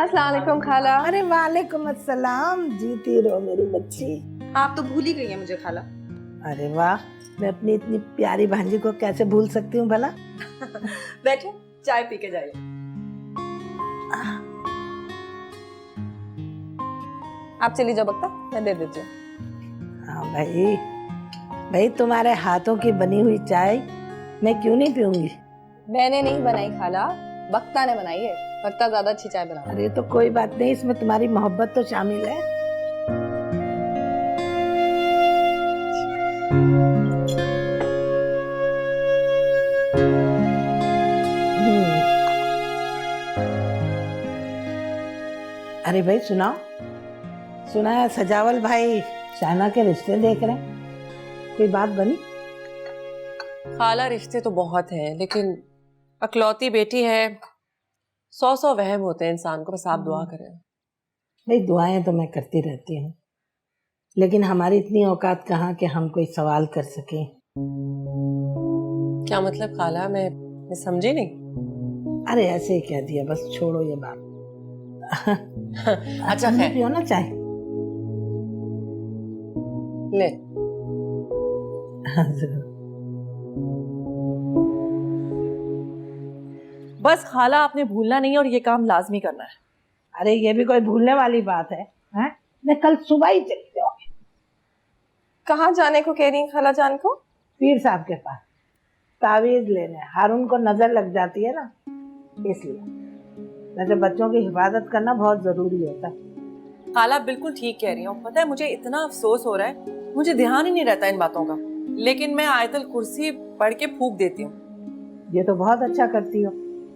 अस्सलाम वालेकुम खाला। अरे वालेकुम अस्सलाम, जीती रहो मेरी बच्ची। आप तो भूल ही गई हैं मुझे खाला। अरे वाह, मैं अपनी इतनी प्यारी भांजी को कैसे भूल सकती हूँ भला। बैठे, चाय पी के जाइए। आप चली जाओ बक्ता, मैं दे देती हूँ। हाँ भाई, भाई तुम्हारे हाथों की बनी हुई चाय मैं क्यों नहीं पीऊंगी। मैंने नहीं बनाई खाला, बक्ता ने बनाई है। बक्ता ज्यादा अच्छी चाय बनाता है। अरे तो कोई बात नहीं, इसमें तुम्हारी मोहब्बत तो शामिल है। अरे भाई सुनाओ, सुना है सजावल भाई शायना के रिश्ते देख रहे हैं, कोई बात बनी? खाला रिश्ते तो बहुत हैं, लेकिन अकलौती बेटी है, 100 वहम होते हैं इंसान को। बस आप दुआ करें। भाई दुआएं तो मैं करती रहती हूँ, लेकिन हमारी इतनी औकात कहाँ कि हम कोई सवाल कर सकें। क्या मतलब खाला, मैं समझी नहीं। अरे ऐसे ही कह दिया, बस छोड़ो ये बात। अच्छा तुम भी खैर, पियो ना चाय। ले। बस खाला, आपने भूलना नहीं और ये काम लाजमी करना है। अरे ये भी कोई भूलने वाली बात है, हैं? मैं कल सुबह ही चली जाऊंगी कहाँ जाने को कह रही हैं खाला जान को? पीर साहब के पास तावीज लेने। हारून को नजर लग जाती है ना, इसलिए। वैसे बच्चों की हिफाजत करना बहुत जरूरी होता है। खाला बिल्कुल ठीक कह रही हूँ। पता है, मुझे इतना अफसोस हो रहा है, मुझे ध्यान ही नहीं रहता इन बातों का, लेकिन मैं आयतल कुर्सी पढ़ के फूंक देती हूँ। ये तो बहुत अच्छा करती हो,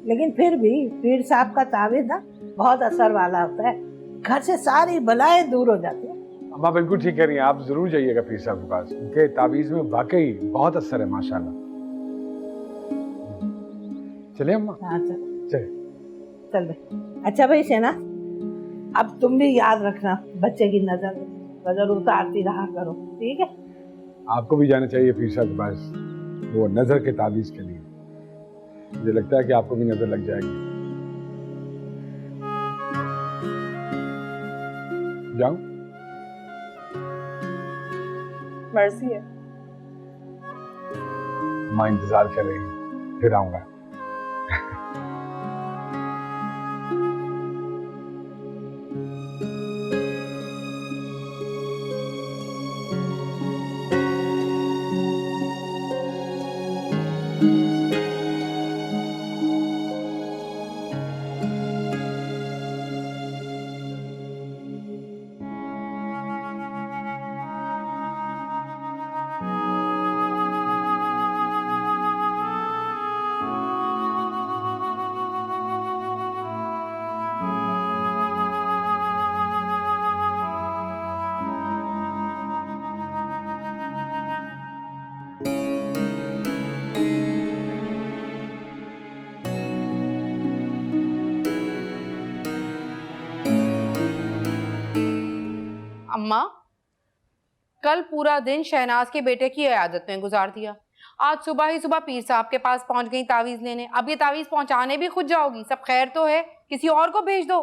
लेकिन फिर भी पीर साहब का तावीज ना बहुत असर वाला होता है, घर से सारी बलाएं दूर हो जाती है। अम्मा बिल्कुल ठीक कह रही हैं, आप जरूर जाइएगा पीर साहब के पास। उनके तावीज में वाकई बहुत असर है माशाल्लाह। चलिए अम्मा। हाँ चल चलिए। चल भाई। अच्छा भाई शहना, अब तुम भी याद रखना, बच्चे की नजर उतारती रहा करो, ठीक है? आपको भी जाना चाहिए पीर साहब के पास, वो नजर के तावीज के लिए। मुझे लगता है कि आपको भी नजर लग जाएगी। जाऊं? मर्जी है। माँ इंतजार कर रही है, फिर आऊंगा। अम्मा, कल पूरा दिन शहनाज के बेटे की इयादत में गुजार दिया। आज सुबह ही सुबह पीर साहब के पास पहुंच गई तावीज लेने। अब ये तावीज पहुंचाने भी खुद जाओगी? सब खैर तो है, किसी और को भेज दो।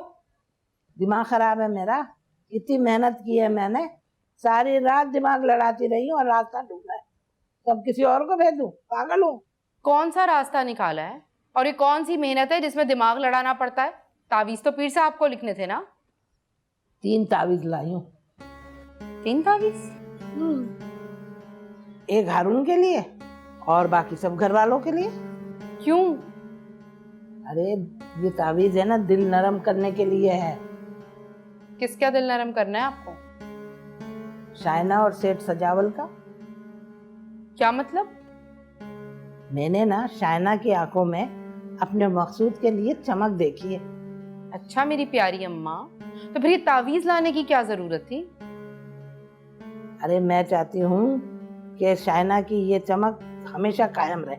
दिमाग खराब है मेरा, इतनी मेहनत की है मैंने, सारी रात दिमाग लड़ाती रही हूँ और रास्ता ढूंढा है, तब किसी और को भेज दूं? पागल हूँ? कौन सा रास्ता निकाला है और ये कौन सी मेहनत है जिसमें दिमाग लड़ाना पड़ता है? तावीज तो पीर साहब को लिखने थे ना। 3 तावीज लाई हूँ। 3 तावीज? एक हारून के लिए और बाकी सब घर वालों के लिए। क्यों? अरे ये तावीज है ना, दिल नरम करने के लिए है। किसका दिल नरम करना है आपको? शायना और सेठ सजावल का। क्या मतलब? मैंने ना शायना की आंखों में अपने मकसूद के लिए चमक देखी है। अच्छा मेरी प्यारी अम्मा, तो फिर ये तावीज लाने की क्या जरूरत थी? अरे मैं चाहती हूँ कि शायना की ये चमक हमेशा कायम रहे।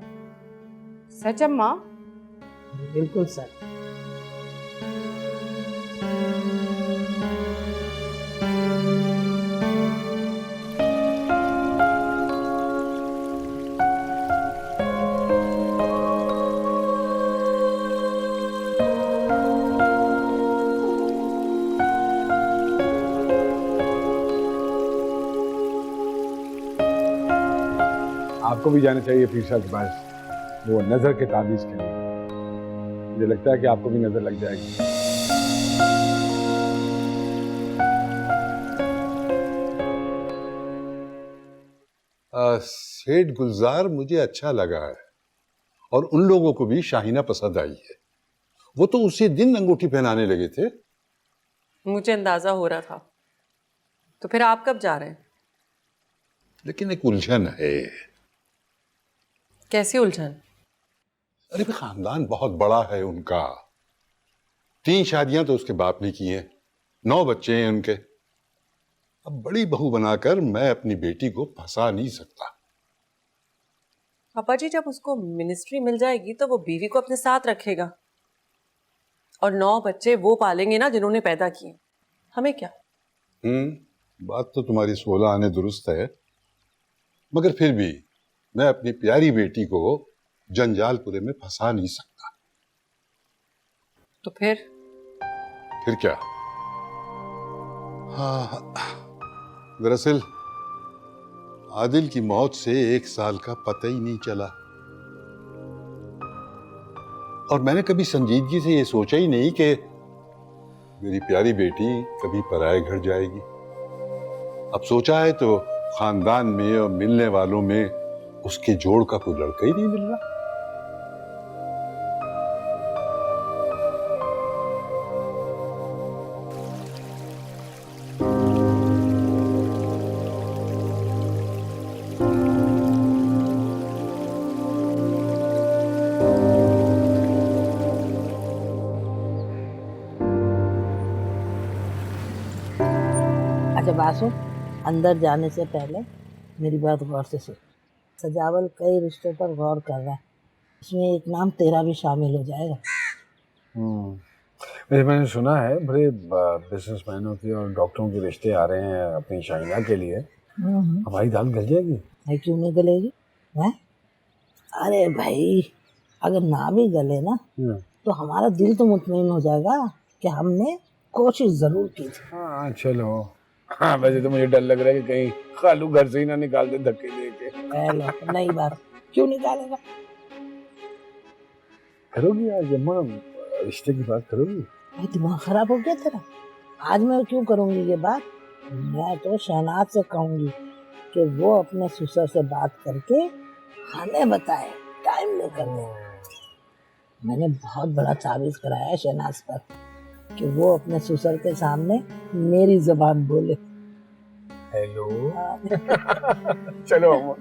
सच अम्मा? बिल्कुल सच। आपको भी जाना चाहिए पीर साहब के पास वो नजर के ताबीज के लिए। मुझे लगता है कि आपको भी नजर लग जाएगी। सेठ गुलजार मुझे अच्छा लगा है और उन लोगों को भी शाहीना पसंद आई है। वो तो उसी दिन अंगूठी पहनाने लगे थे। मुझे अंदाजा हो रहा था। तो फिर आप कब जा रहे हैं? लेकिन एक उलझन है। कैसी उलझन? अरे भाई, खानदान बहुत बड़ा है उनका। 3 शादियां तो उसके बाप ने की हैं, 9 बच्चे हैं उनके। अब बड़ी बहू बनाकर मैं अपनी बेटी को फंसा नहीं सकता। पापा जी, जब उसको मिनिस्ट्री मिल जाएगी तो वो बीवी को अपने साथ रखेगा और 9 बच्चे वो पालेंगे ना जिन्होंने पैदा किए। हमें क्या? बात तो तुम्हारी 16 आने दुरुस्त है, मगर फिर भी मैं अपनी प्यारी बेटी को जंजालपुरे में फंसा नहीं सकता। तो फिर क्या? हाँ, दरअसल आदिल की मौत से 1 साल का पता ही नहीं चला और मैंने कभी संजीदगी से ये सोचा ही नहीं कि मेरी प्यारी बेटी कभी पराये घर जाएगी। अब सोचा है तो खानदान में और मिलने वालों में उसके जोड़ का कोई लड़का ही नहीं मिल रहा। अच्छा बासु, अंदर जाने से पहले मेरी बात गौर से सुन। सजावल कई रिश्तों पर गौर कर रहा है, इसमें एक नाम तेरा भी शामिल हो जाएगा। वैसे मैंने सुना है बड़े बिजनेसमैनों के और डॉक्टरों के रिश्ते आ रहे हैं अपनी शाहीना के लिए। हमारी दाल गल जाएगी? भाई क्यों नहीं गलेगी? है? अरे भाई, अगर ना भी गले ना तो हमारा दिल तो मुतमईन हो जाएगा कि हमने कोशिश जरूर की थी। हाँ चलो। हाँ वैसे तो मुझे डर लग रहा है कि कहीं खालू घर से ही ना निकाल दे धक्के देके। नई बात, क्यों निकालेगा? करोगी आज अम्मा, रिश्ते की बात करोगी? भाई दिमाग खराब हो गया तेरा? आज मैं क्यों करूंगी ये बात? मैं तो शहनाज से कहूंगी कि वो अपने ससुर से बात करके हमें बताए, टाइम लेकर दे। मैंने बहुत बड़ा तावीज कराया है शहनाज पर कि वो अपने ससुर के सामने मेरी जुबान बोले। हेलो। चलो अम्मा।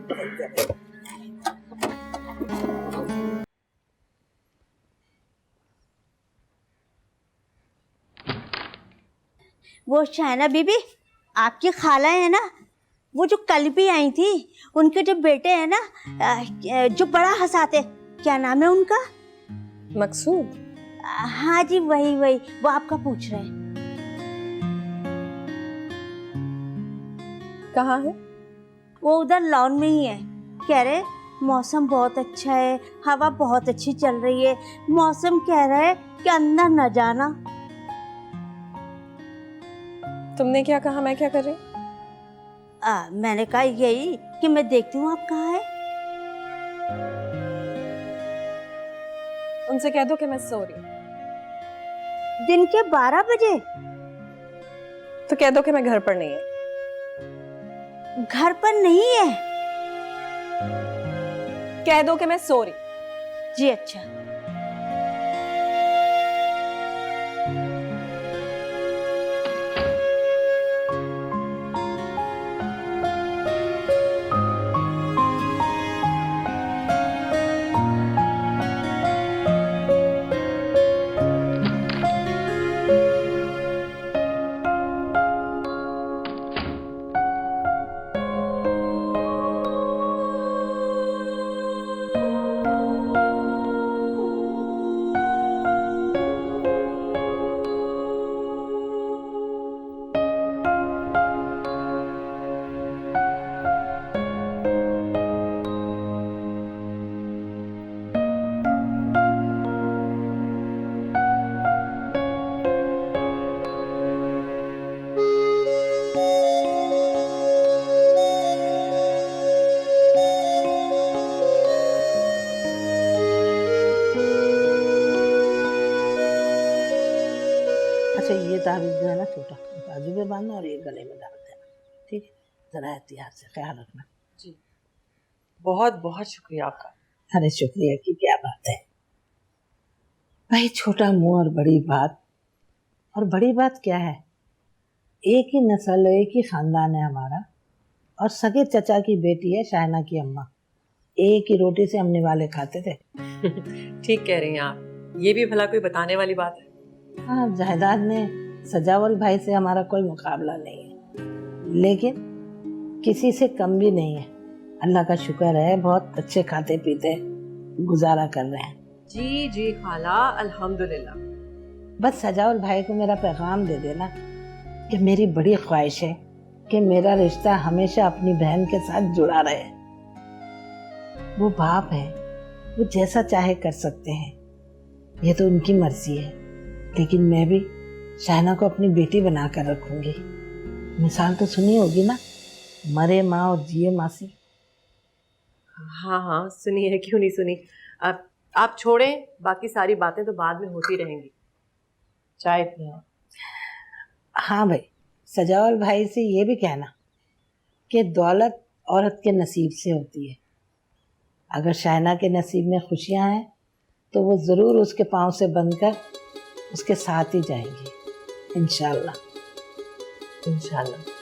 वो शहना बीबी, आपकी खाला है ना, वो जो कल भी आई थी, उनके जो बेटे हैं ना, जो बड़ा हंसाते, क्या नाम है उनका? मकसूद। हाँ जी, वही वो आपका पूछ रहे हैं। कहाँ है? वो उधर लॉन में ही है। कह रहे मौसम बहुत अच्छा है, हवा बहुत अच्छी चल रही है, मौसम कह रहा है कि अंदर न जाना। तुमने क्या कहा? मैं क्या कर रही? मैंने कहा यही कि मैं देखती हूँ आप कहाँ है। उनसे कह दो कि मैं सो रही हूँ। दिन के 12 बजे? तो कह दो कि मैं घर पर नहीं है। घर पर नहीं है? कह दो कि मैं सो रही। जी अच्छा। ताबीज जो है ना छोटा, बाजू में बांधना और ये गले में डाल देना, ठीक है? जरा एहतियात से ख्याल रखना। जी, बहुत बहुत शुक्रिया आपका। अरे शुक्रिया की क्या बात है भाई, छोटा मुंह और बड़ी बात। और बड़ी बात क्या है, एक ही नस्ल, एक ही खानदान है हमारा, और सगे चचा की बेटी है शाहना की अम्मा। एक ही रोटी से हम निवाले खाते थे। ठीक कह रही हैं आप, ये भी भला कोई बताने वाली बात है। हाँ, जायदाद में सजावल भाई से हमारा कोई मुकाबला नहीं है, लेकिन किसी से कम भी नहीं है। अल्लाह का शुक्र है, बहुत अच्छे खाते पीते गुजारा कर रहे हैं। जी जी खाला, अल्हम्दुलिल्लाह। बस सजावल भाई को मेरा पैगाम दे देना कि मेरी बड़ी ख्वाहिश है कि मेरा रिश्ता हमेशा अपनी बहन के साथ जुड़ा रहे। वो बाप है, वो जैसा चाहे कर सकते हैं, ये तो उनकी मर्जी है, लेकिन मैं भी शाहना को अपनी बेटी बना कर रखूंगी। मिसाल तो सुनी होगी ना, मरे माँ और जिए मासी। हाँ हाँ सुनी है, क्यों नहीं सुनी। आप छोड़ें, बाकी सारी बातें तो बाद में होती रहेंगी। चाय पिए। हाँ भाई, सजावल भाई से ये भी कहना कि दौलत औरत के नसीब से होती है। अगर शाहना के नसीब में खुशियाँ हैं तो वो ज़रूर उसके पाँव से बंधकर उसके साथ ही जाएंगी, इंशाल्लाह इंशाल्लाह।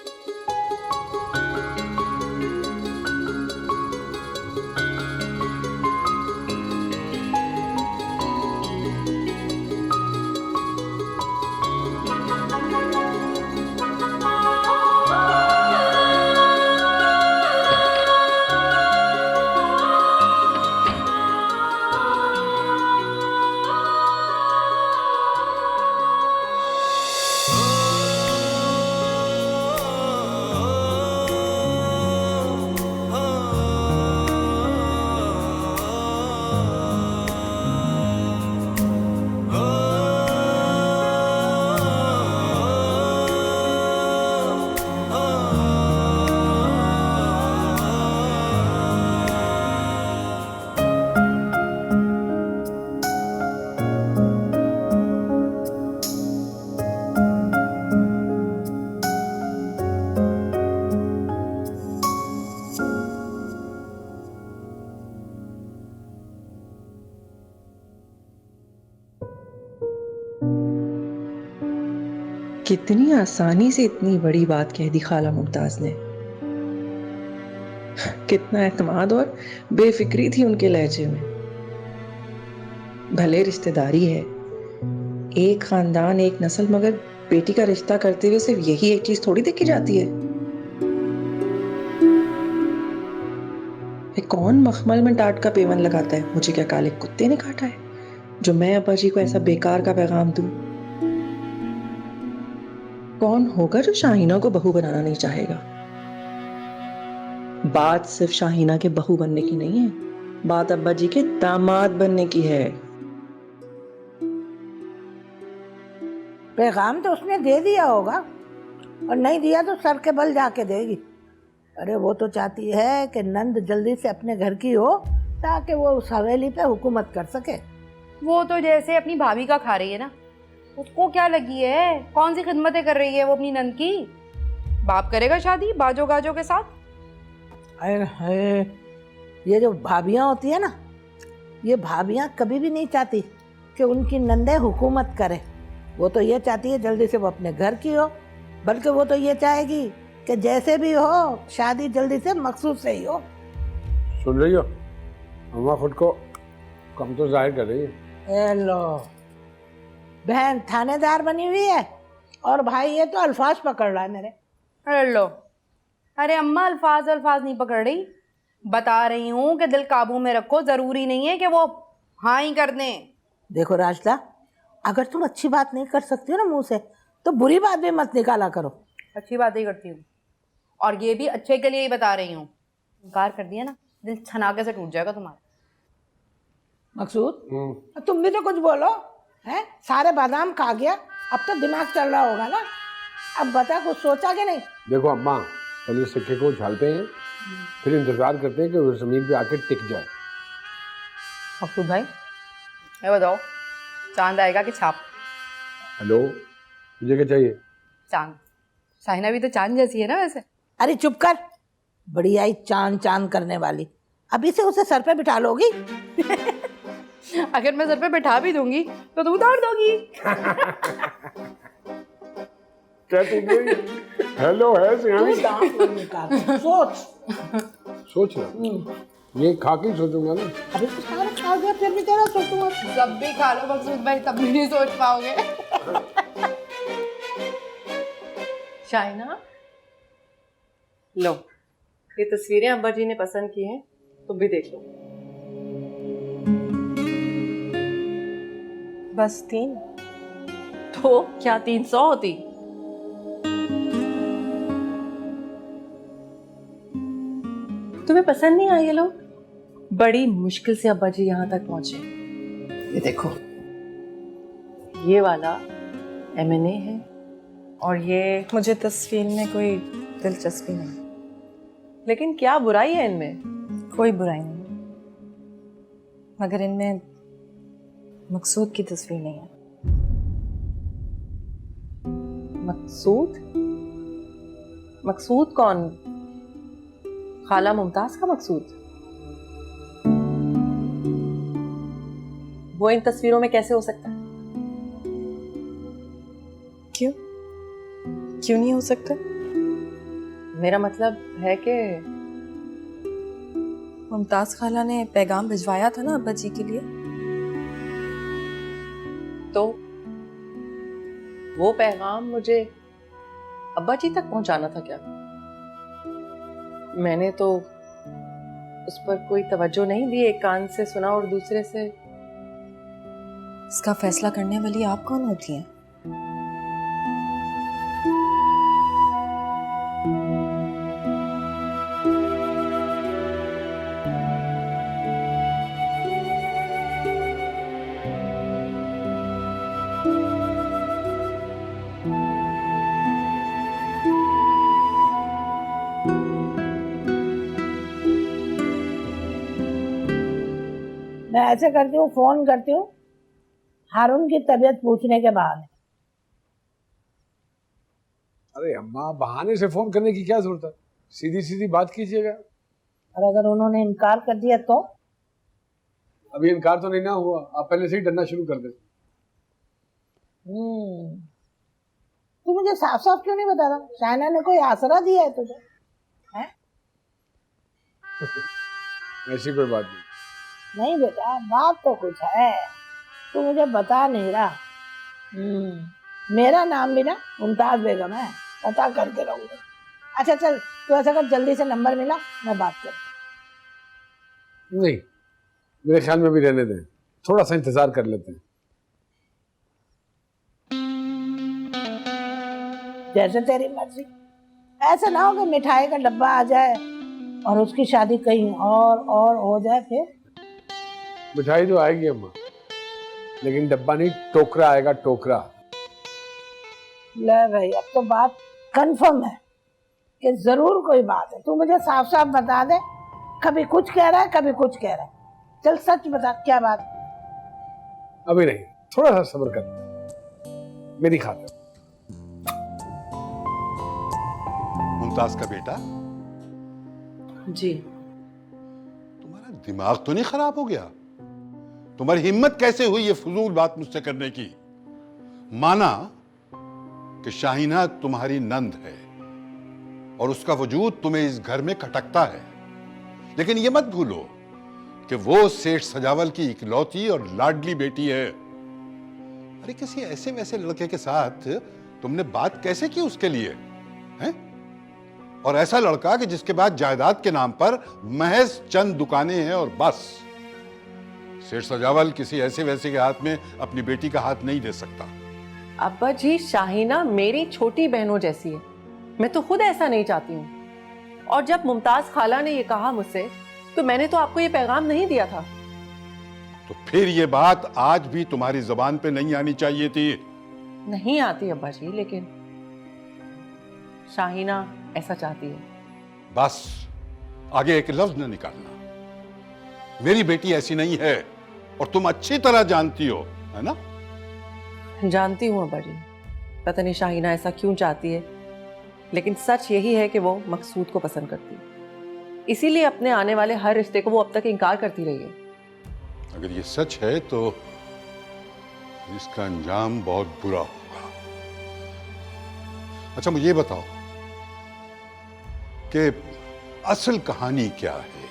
कितनी आसानी से इतनी बड़ी बात कह दी खाला मुमताज ने। कितना एतमाद और बेफिक्री थी उनके लहजे में। भले रिश्तेदारी है, एक खानदान एक नस्ल, मगर बेटी का रिश्ता करते हुए सिर्फ यही एक चीज थोड़ी देखी जाती है। कौन मखमल में टाट का पेवन लगाता है? मुझे क्या काले कुत्ते ने काटा है जो मैं अब्बा जी को ऐसा बेकार का पैगाम दूं? कौन होगा जो शाहीना को बहू बनाना नहीं चाहेगा? बात सिर्फ शाहीना के बहू बनने की नहीं है, बात अब्बा जी के दामाद बनने की है। पैगाम तो उसने दे दिया होगा, और नहीं दिया तो सर के बल जाके देगी। अरे वो तो चाहती है कि नंद जल्दी से अपने घर की हो ताकि वो उस हवेली पे हुकूमत कर सके। वो तो जैसे अपनी भाभी का खा रही है ना, उसको क्या लगी है, कौन सी खिदमतें कर रही है वो अपनी नंद की। बाप करेगा शादी बाजो गाजो के साथ। अरे ये जो भाभियाँ होती है ना, ये भाभियाँ कभी भी नहीं चाहती कि उनकी नंदे हुकूमत करे। वो तो ये चाहती है जल्दी से वो अपने घर की हो, बल्कि वो तो ये चाहेगी कि जैसे भी हो शादी जल्दी से मकसूद से ही हो। सुन रही हो, अम्मा खुद को कम तो जाहिर कर रही है। लो, बहन थानेदार बनी हुई है और भाई ये तो अल्फाज पकड़ रहा है मेरे। अरे लो, अरे अम्मा अल्फाज नहीं पकड़ रही, बता रही हूँ कि दिल काबू में रखो, जरूरी नहीं है कि वो हाँ ही कर दें। देखो राजदा, अगर तुम अच्छी बात नहीं कर सकती हो ना मुंह से, तो बुरी बात भी मत निकाला करो। अच्छी बात ही करती हूँ, और ये भी अच्छे के लिए ही बता रही हूँ। इनकार कर दिया ना, दिल छनाके से टूट जाएगा तुम्हारा। मकसूद, तुम भी तो कुछ बोलो है। सारे बादाम खा गया, अब तो दिमाग चल रहा होगा ना। अब बता, कुछ सोचा कि नहीं? देखो अम्मा, पहले सिक्के को उछालते हैं, फिर इंतजार करते हैं कि वो जमीन पे आके टिक जाए। मकसूद भाई, मैं बताओ, चांद आएगा कि छाप? हेलो, मुझे क्या चाहिए? चांद। शाहिना भी तो चांद जैसी है ना वैसे। अरे चुप कर, बड़ी आई चांद चांद करने वाली। अभी से उसे सर पे बिठा लोगी? अगर मैं सर पे बैठा भी दूंगी तो तुम उतार दोगी। क्या हेलो है सियानी? सोच। सोच रहा ये खा के ही सोचूंगा ना। अभी तो सारा खा गया, फिर भी तेरा सोचूंगा। जब भी खा लो मकसूद भाई, तब भी नहीं सोच पाओगे। शाइना, लो ये तस्वीरें अब्बा जी ने पसंद की हैं, तुम भी देख लो। बस 3? तो क्या 300 होती? तुम्हें पसंद नहीं आए ये लोग? बड़ी मुश्किल से अब्बा जी यहाँ तक पहुंचे। ये देखो, ये वाला M&A है और ये मुझे तस्वीर में कोई दिलचस्पी नहीं। लेकिन क्या बुराई है इनमें? कोई बुराई नहीं, मगर इनमें मकसूद की तस्वीर नहीं है। मकसूद? मकसूद कौन? खाला मुमताज का मकसूद? वो इन तस्वीरों में कैसे हो सकता है? क्यों? क्यों नहीं हो सकता? मेरा मतलब है कि मुमताज खाला ने पैगाम भिजवाया था ना अब्बा जी के लिए, तो वो पैगाम मुझे अब्बा जी तक पहुंचाना था क्या? मैंने तो उस पर कोई तवज्जो नहीं दी, एक कान से सुना और दूसरे से। इसका फैसला करने वाली आप कौन होती हैं? मैं ऐसे करती हूँ, फोन करती हूँ हारून की तबीयत पूछने के बाद। अरे अम्मा, बहाने से फोन करने की क्या जरूरत है? सीधी सीधी बात कीजिएगा। और अगर उन्होंने इनकार कर दिया तो? अभी इनकार तो नहीं ना हुआ, आप पहले से ही डरना शुरू कर दें। तू मुझे साफ साफ क्यों नहीं बता रहा? शाइना ने कोई आसरा दिया है तुझे? हैं? ऐसी कोई बात नहीं। नहीं बेटा, बात तो कुछ है, तू मुझे बता नहीं रहा। मेरा नाम भी ना मुमताज बेगम है, पता करके रहूंगा। अच्छा चल, तू ऐसा कर, जल्दी से नंबर मिला, मैं बात करूँ। नहीं, मेरे ख्याल में भी रहने दें, थोड़ा सा इंतजार कर लेते हैं। जैसे तेरी मर्जी। ऐसा ना हो कि मिठाई का डब्बा आ जाए और उसकी शादी कहीं और हो जाए फिर। मिठाई तो आएगी अम्मा, लेकिन डब्बा नहीं, टोकरा आएगा, टोकरा। ले भाई, अब तो बात कंफर्म है कि जरूर कोई बात है। तू मुझे साफ साफ बता दे, कभी कुछ कह रहा है कभी कुछ कह रहा है। चल सच बता, क्या बात? अभी नहीं, थोड़ा सा सब्र कर मेरी खातिर। मुमताज का बेटा, जी। तुम्हारा दिमाग तो नहीं खराब हो गया? तुम्हारी हिम्मत कैसे हुई ये फजूल बात मुझसे करने की? माना कि शाहीना तुम्हारी नंद है और उसका वजूद तुम्हें इस घर में खटकता है, लेकिन ये मत भूलो कि वो सेठ सजावल की इकलौती और लाडली बेटी है। अरे किसी ऐसे वैसे लड़के के साथ तुमने बात कैसे की उसके लिए, हैं? और ऐसा लड़का कि जिसके बाद जायदाद के नाम पर महज चंद दुकानें हैं और बस। सेठ सजावल किसी ऐसे वैसे के हाथ में अपनी बेटी का हाथ नहीं दे सकता। अब्बा जी, शाहीना मेरी छोटी बहनों जैसी है, मैं तो खुद ऐसा नहीं चाहती हूँ। और जब मुमताज खाला ने ये कहा मुझसे, तो मैंने तो आपको ये पैगाम नहीं दिया था। तो फिर ये बात आज भी तुम्हारी जुबान पे नहीं आनी चाहिए थी। नहीं आती अब्बा जी, लेकिन शाहीना ऐसा चाहती है। बस आगे एक लफ्ज न निकालना। मेरी बेटी ऐसी नहीं है और तुम अच्छी तरह जानती हो, है ना? जानती हूँ अब्बा जी, पता नहीं शाहीना ऐसा क्यों चाहती है, लेकिन सच यही है कि वो मकसूद को पसंद करती है। इसीलिए अपने आने वाले हर रिश्ते को वो अब तक इनकार करती रही है। अगर ये सच है तो इसका अंजाम बहुत बुरा होगा। अच्छा मुझे ये बताओ कि असल कहानी क्या है,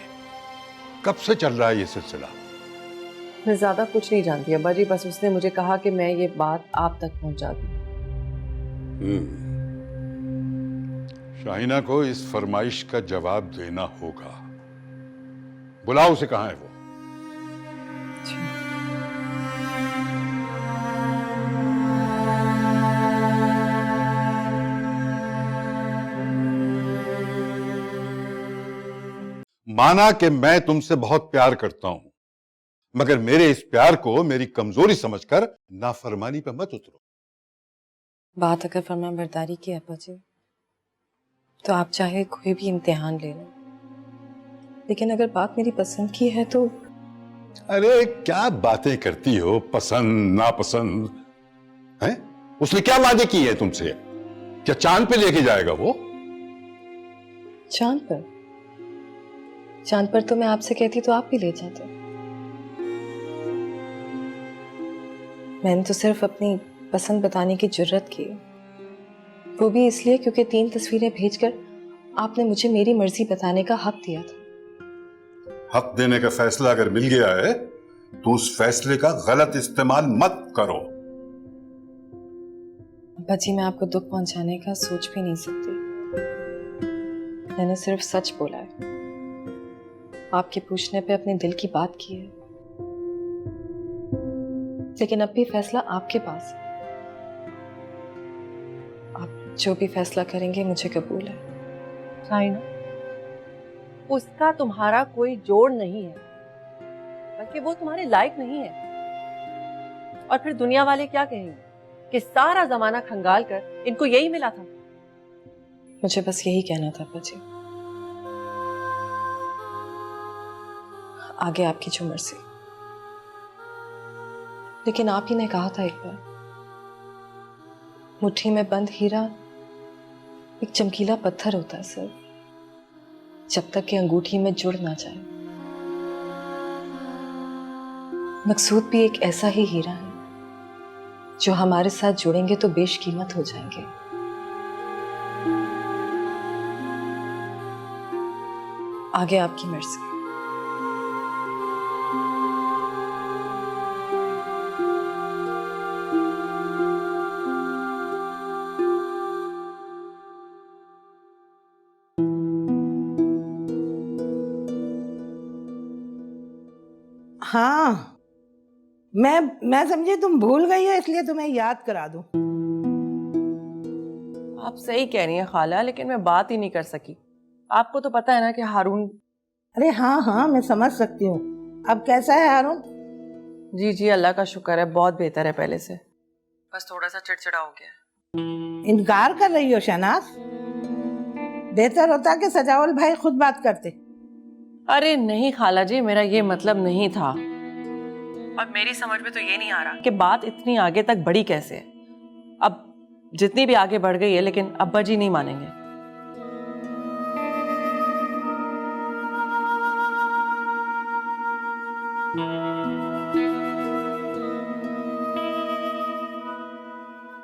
कब से चल रहा है ये सिलसिला? मैं ज्यादा कुछ नहीं जानती अब्बा जी, बस उसने मुझे कहा कि मैं ये बात आप तक पहुंचा दूं। शाहीना को इस फरमाइश का जवाब देना होगा। बुलाओ उसे, कहाँ है वो? माना कि मैं तुमसे बहुत प्यार करता हूं, मगर मेरे इस प्यार को मेरी कमजोरी समझकर नाफरमानी पर मत उतरो। बात अगर फरमाबरदारी की है अब्बा जी, तो आप चाहे कोई भी इम्तिहान ले लें, लेकिन अगर बात मेरी पसंद की है तो। अरे क्या बातें करती हो, पसंद नापसंद है? उसने क्या वादे किए हैं तुमसे? क्या चांद पे लेके जाएगा वो? चांद पर? चांद पर तो मैं आपसे कहती तो आप भी ले जाते। मैंने तो सिर्फ अपनी पसंद बताने की जुर्रत की, वो भी इसलिए क्योंकि 3 तस्वीरें भेजकर आपने मुझे मेरी मर्जी बताने का हक दिया था। हक देने का फैसला अगर मिल गया है तो उस फैसले का गलत इस्तेमाल मत करो। अब्बा जी, मैं आपको दुख पहुंचाने का सोच भी नहीं सकती। मैंने सिर्फ सच बोला है, आपके पूछने पे अपने दिल की बात की है, लेकिन अब भी फैसला आपके पास है। आप जो भी फैसला करेंगे मुझे कबूल है। शाहीना, उसका तुम्हारा कोई जोड़ नहीं है, बल्कि वो तुम्हारे लायक नहीं है। और फिर दुनिया वाले क्या कहेंगे कि सारा जमाना खंगाल कर इनको यही मिला था। मुझे बस यही कहना था अब्बा जी, आगे आपकी जो मर्जी। लेकिन आप ही ने कहा था एक बार, मुट्ठी में बंद हीरा एक चमकीला पत्थर होता है सर, जब तक कि अंगूठी में जुड़ ना जाए। मकसूद भी एक ऐसा ही हीरा है जो हमारे साथ जुड़ेंगे तो बेशकीमत हो जाएंगे। आगे आपकी मर्जी। हाँ, मैं समझी तुम भूल गई हो, इसलिए तुम्हें याद करा दूं। आप सही कह रही हैं खाला, लेकिन मैं बात ही नहीं कर सकी। आपको तो पता है ना कि हारून। अरे हाँ हाँ, मैं समझ सकती हूँ। अब कैसा है हारून? जी जी, अल्लाह का शुक्र है, बहुत बेहतर है पहले से। बस थोड़ा सा चिड़चिड़ा हो गया। इनकार कर रही हो शहनाज? बेहतर होता कि सजावल भाई खुद बात करते। अरे नहीं खाला जी, मेरा ये मतलब नहीं था। और मेरी समझ में तो ये नहीं आ रहा कि बात इतनी आगे तक बढ़ी कैसे है। अब जितनी भी आगे बढ़ गई है, लेकिन अब्बा जी नहीं मानेंगे।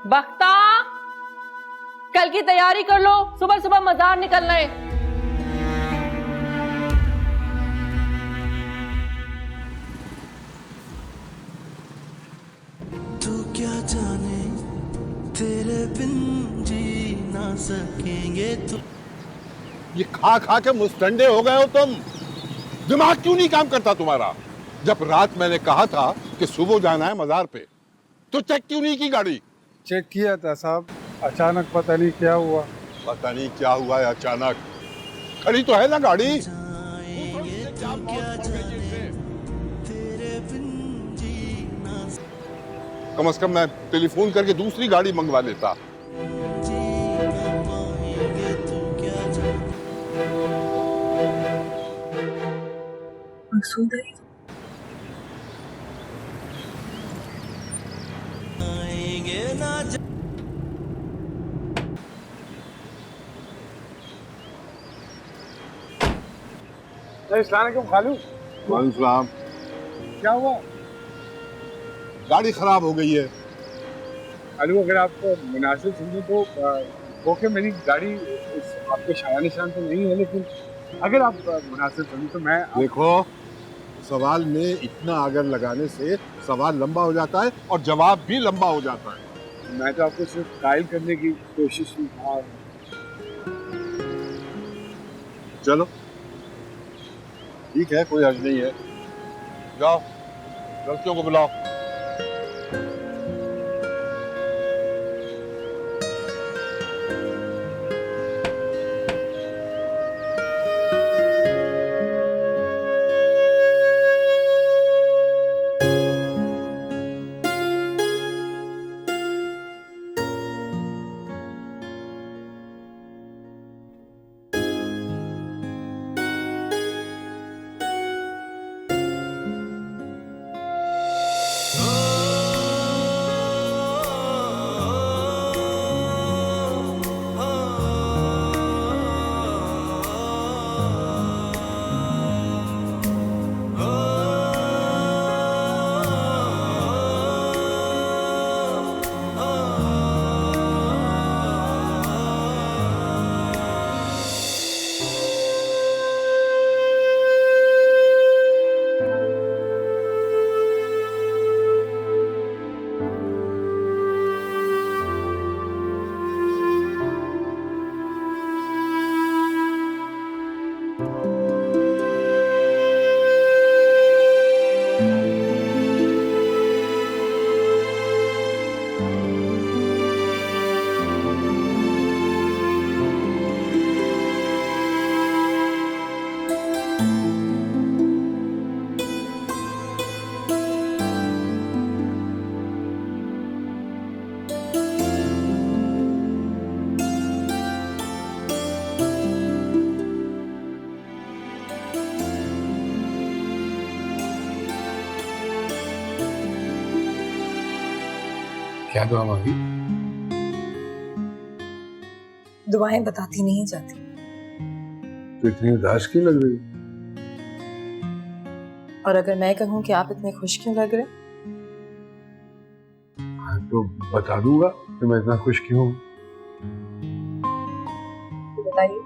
बख्ता, कल की तैयारी कर लो, सुबह सुबह मजार निकलना है। तू क्या जाने तेरे बिन जी ना सकेंगे तू। ये खा खा के मुस्तंडे हो गए हो तुम। दिमाग क्यों नहीं काम करता तुम्हारा? जब रात मैंने कहा था कि सुबह जाना है मजार पे, तो चेक क्यों नहीं की गाड़ी? चेक किया था साहब, अचानक पता नहीं क्या हुआ। पता नहीं क्या हुआ है अचानक। खड़ी तो है ना गाड़ी। कम से कम मैं टेलीफोन करके दूसरी गाड़ी मंगवा लेता। अस्सलाम खालू। वालेकुम। क्या हुआ? गाड़ी खराब हो गई है। खालू अगर आप मुनासिब समझे तो ओके, मेरी गाड़ी इस आपके शाया निशान तो नहीं है, लेकिन अगर आप मुनासिब समझे तो मैं देखो, सवाल में इतना आगर लगाने से सवाल लंबा हो जाता है और जवाब भी लंबा हो जाता है। मैं तो आपको सिर्फ कायल करने की कोशिश की। चलो ठीक है, कोई हर्ज नहीं है। जाओ, लड़कियों को बुलाओ। क्या दुआ मांगी? दुआएं बताती नहीं जाती। तो इतनी उदास क्यों लग रही? और अगर मैं कहूं कि आप इतने खुश क्यों लग रहे? हाँ, तो बता दूंगा कि मैं इतना खुश क्यों हूँ। तो बताइए।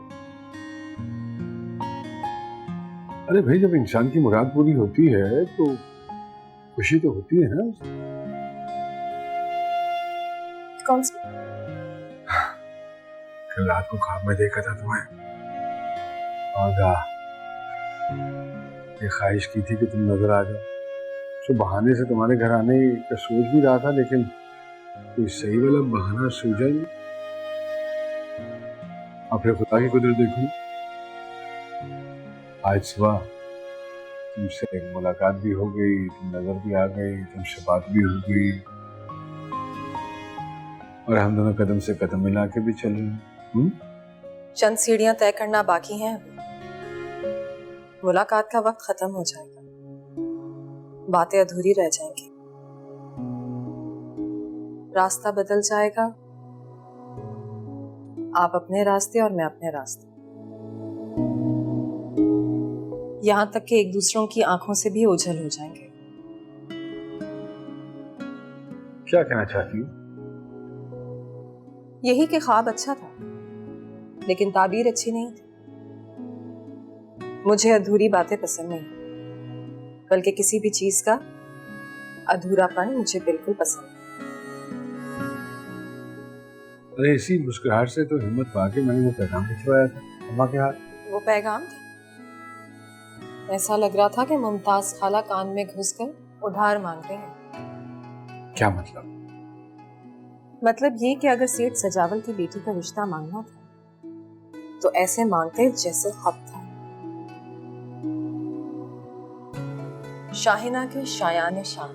अरे भाई, जब इंसान की मुराद पूरी होती है तो खुशी तो होती है ना। कौन सी? कल रात को ख्वाब में देखा था तुम्हें, और ये ख्वाहिश की थी कि तुम नजर आ जाओ। तो बहाने से तुम्हारे घर आने का सोच भी रहा था, लेकिन कोई सही वाला बहाना सूझा नहीं। अब फिर खुदा की कुदरत देखो, आज सुबह तुमसे एक मुलाकात भी हो गई, तुम नजर भी आ गई, तुमसे बात भी हो गई, और हम दोनों कदम से कदम मिला के भी चल रहे हैं। चंद सीढ़ियां तय करना बाकी हैं अभी। मुलाकात का वक्त खत्म हो जाएगा, बातें अधूरी रह जाएंगी, रास्ता बदल जाएगा, आप अपने रास्ते और मैं अपने रास्ते, यहां तक कि एक दूसरों की आंखों से भी ओझल हो जाएंगे। क्या कहना चाहती हो? यही कि ख्वाब अच्छा था, लेकिन ताबीर अच्छी नहीं थी। मुझे अधूरी बातें पसंद नहीं, बल्कि किसी भी चीज का अधूरापन मुझे बिल्कुल पसंद नहीं। अरे इसी मुस्कुराहट से तो हिम्मत पाके मैंने वो पैगाम भिजवाया था अम्मा के हाथ। वो पैगाम था? ऐसा लग रहा था कि मुमताज खाला कान में घुसकर उधार मांग रहे हैं। क्या मतलब? मतलब ये कि अगर सेठ सजावल की बेटी का रिश्ता मांगना था तो ऐसे मांगते जैसे हक था। शाहिना के शायान शाह।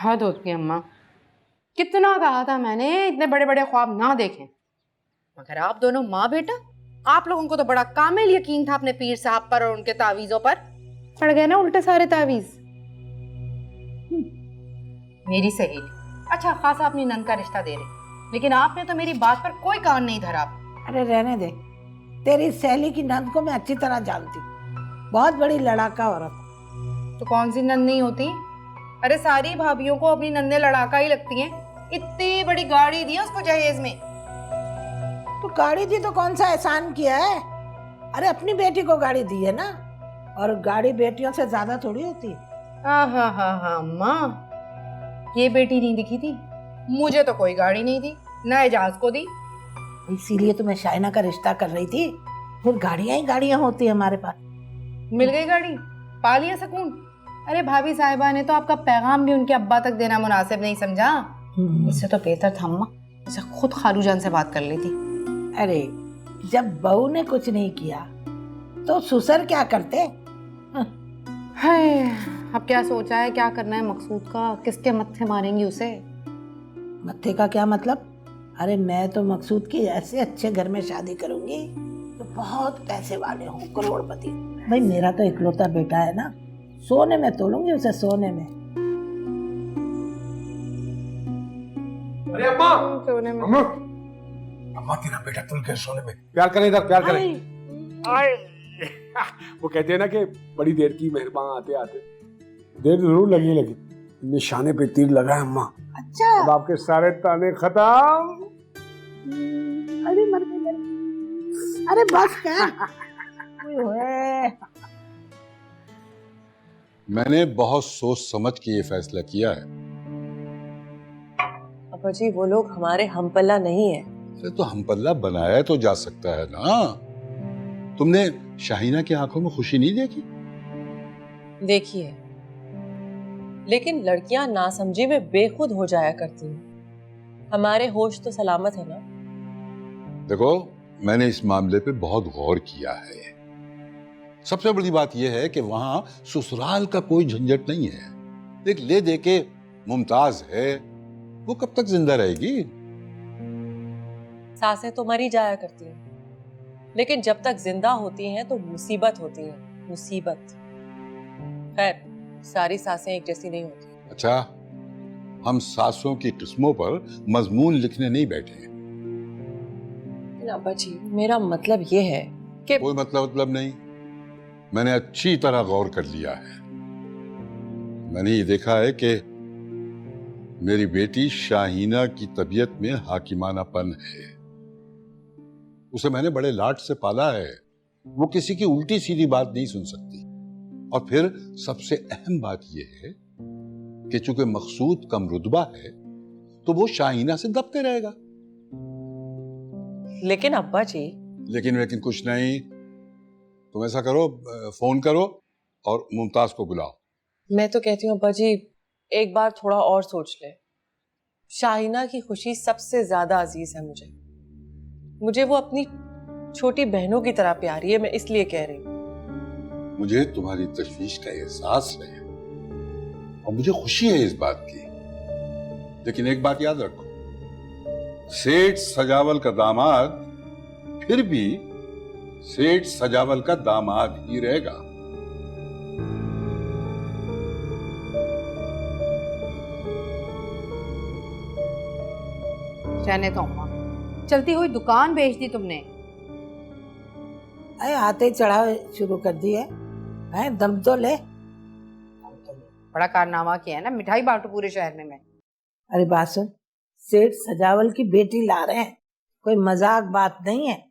हद होती है अम्मा, कितना कहा था मैंने इतने बड़े बड़े ख्वाब ना देखें, मगर आप दोनों माँ बेटा आप लोगों को तो बड़ा कामिल यकीन था अपने पीर साहब पर और उनके तावीजों पर, पड़ गए ना उल्टे सारे तावीज। मेरी सहेली अच्छा खासा अपनी नंद का रिश्ता दे रही, लेकिन आपने तो मेरी बात पर कोई कान नहीं धरा। अरे रहने दे, तेरी सहेली की नंद को मैं अच्छी तरह जानती हूँ, बहुत बड़ी लड़ाका औरत। तो कौन सी नंद नहीं होती? अरे सारी भाभियों को अपनी नंदे लड़ाका ही लगती हैं। इतनी बड़ी गाड़ी दी है उसको जहेज में। तो गाड़ी दी तो कौन सा एहसान किया है? अरे अपनी बेटी को गाड़ी दी है ना, और गाड़ी बेटियों से ज्यादा थोड़ी होती है। हाँ अम्मा, ये बेटी नहीं दिखी थी, मुझे तो कोई गाड़ी नहीं दी, ना एजाज को दी। इसीलिए तो मैं शाइना का रिश्ता कर रही थी, फिर गाड़ियां ही गाड़ियां होती है हमारे पास। मिल गई गाड़ी, पा लिया सुकून। अरे भाभी साहिबा ने तो आपका पैगाम भी उनके अब्बा तक देना मुनासिब नहीं समझा। इससे तो बेहतर था अम्मा इसे खुद खालू जान से बात कर लेती। अरे जब बहू ने कुछ नहीं किया तो ससुर क्या करते? हाय, अब क्या सोचा है, क्या करना है मकसूद का? किसके मत्थे मारेंगी उसे? मत्थे का क्या मतलब? अरे मैं तो मकसूद की ऐसे अच्छे घर में शादी करूंगी तो बहुत पैसे वाले हो, करोड़पति। भाई मेरा तो इकलौता बेटा है ना, सोने में तोलूंगी उसे, सोने में। अरे अम्मा, सोने में। अम्मा, अम्मा तेरा बेटा तुल के सोने में। प्यार करें इधर, प्यार करें। आए। वो कहते हैं ना कि बड़ी देर की मेहरबान आते आते देर जरूर लगी निशाने पे तीर लगा है अम्मा। अच्छा, अब आपके सारे ताने खत्म। अरे मर गई। अरे बस कर। मैंने बहुत सोच समझ के ये फैसला किया है। अब्बा जी वो लोग हमारे हमपल्ला नहीं है। अरे तो हमपल्ला बनाया तो जा सकता है ना। तुमने शाहीना की आंखों में खुशी नहीं देखी? देखिए, लेकिन लड़कियां नासमझी में बेखुद हो जाया करती हैं। हमारे होश तो सलामत है ना। देखो, मैंने इस मामले पे बहुत गौर किया है। सबसे बड़ी बात यह है कि वहां ससुराल का कोई झंझट नहीं है। देख ले दे के मुमताज है, वो कब तक जिंदा रहेगी? सासें तो मरी जाया करती हैं, लेकिन जब तक जिंदा होती हैं तो मुसीबत होती है, मुसीबत। खैर, सारी सासें एक जैसी नहीं होती। अच्छा, हम सासों की किस्मों पर मजमून लिखने नहीं बैठे। अब्बा जी मेरा मतलब ये है कि कोई मतलब नहीं। मैंने अच्छी तरह गौर कर लिया है। मैंने ये देखा है कि मेरी बेटी शाहीना की तबीयत में हाकिमानापन है। उसे मैंने बड़े लाड से पाला है। वो किसी की उल्टी सीधी बात नहीं सुन सकती। और फिर सबसे अहम बात यह है कि चूंकि मकसूद कम रुतबा है तो वो शाहीना से दबते रहेगा। लेकिन अब्बा जी, लेकिन कुछ नहीं। तुम ऐसा करो, फोन करो और मुमताज को बुलाओ। मैं तो कहती हूँ अब्बा जी एक बार थोड़ा और सोच ले। शाहीना की खुशी सबसे ज्यादा अजीज है मुझे वो अपनी छोटी बहनों की तरह प्यारी है। मैं इसलिए कह रही हूँ। मुझे तुम्हारी तशवीश का एहसास है और मुझे खुशी है इस बात की। लेकिन एक बात याद रखो, सेठ सजावल का दामाद फिर भी सेठ सजावल का दामाद ही रहेगा। रहने दो अम्मा, चलती हुई दुकान बेच दी तुमने। अरे आते ही चढ़ावे शुरू कर दिए हैं, दम तो ले। बड़ा कारनामा किया है ना, मिठाई बांटू पूरे शहर में मैं। अरे बात सुन, सेठ सजावल की बेटी ला रहे हैं, कोई मजाक बात नहीं है।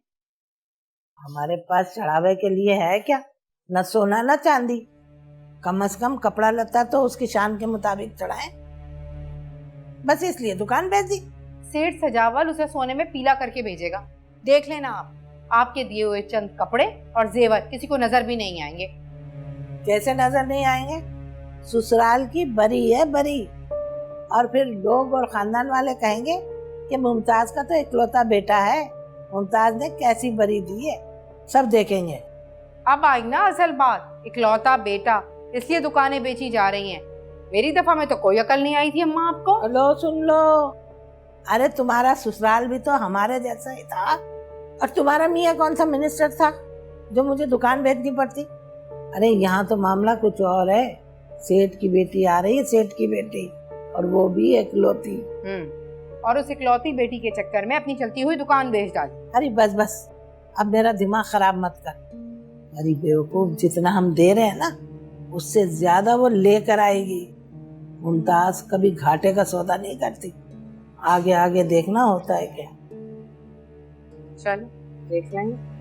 हमारे पास चढ़ावे के लिए है क्या? न सोना न चांदी, कम से कम कपड़ा लत्ता तो उसकी शान के मुताबिक चढ़ाए। बस इसलिए दुकान बेच दी। सेठ सजावल उसे सोने में पीला करके भेजेगा, देख लेना आप। आपके दिए हुए चंद कपड़े और जेवर किसी को नजर भी नहीं आएंगे। कैसे नजर नहीं आएंगे? ससुराल की बरी है, बरी। और फिर लोग और खानदान वाले कहेंगे कि मुमताज का तो इकलौता बेटा है, मुमताज ने कैसी बरी दी है, सब देखेंगे। अब आई ना असल बात, इकलौता बेटा, इसलिए दुकानें बेची जा रही हैं। मेरी दफा में तो कोई अकल नहीं आई थी अम्मा आपको। लो सुन लो, अरे तुम्हारा ससुराल भी तो हमारे जैसा ही था और तुम्हारा मियाँ कौन सा मिनिस्टर था जो मुझे दुकान भेजनी पड़ती? अरे यहाँ तो मामला कुछ और है। सेठ की बेटी आ रही है, सेठ की बेटी, और वो भी एकलौती। और उस इकलौती बेटी के चक्कर में अपनी चलती हुई दुकान बेच डाली। अरे बस बस, अब मेरा दिमाग खराब मत कर। अरे बेवकूफ, जितना हम दे रहे हैं ना उससे ज्यादा वो लेकर आएगी। मुमताज कभी घाटे का सौदा नहीं करती। आगे आगे देखना होता है क्या। चलो देख लेंगे।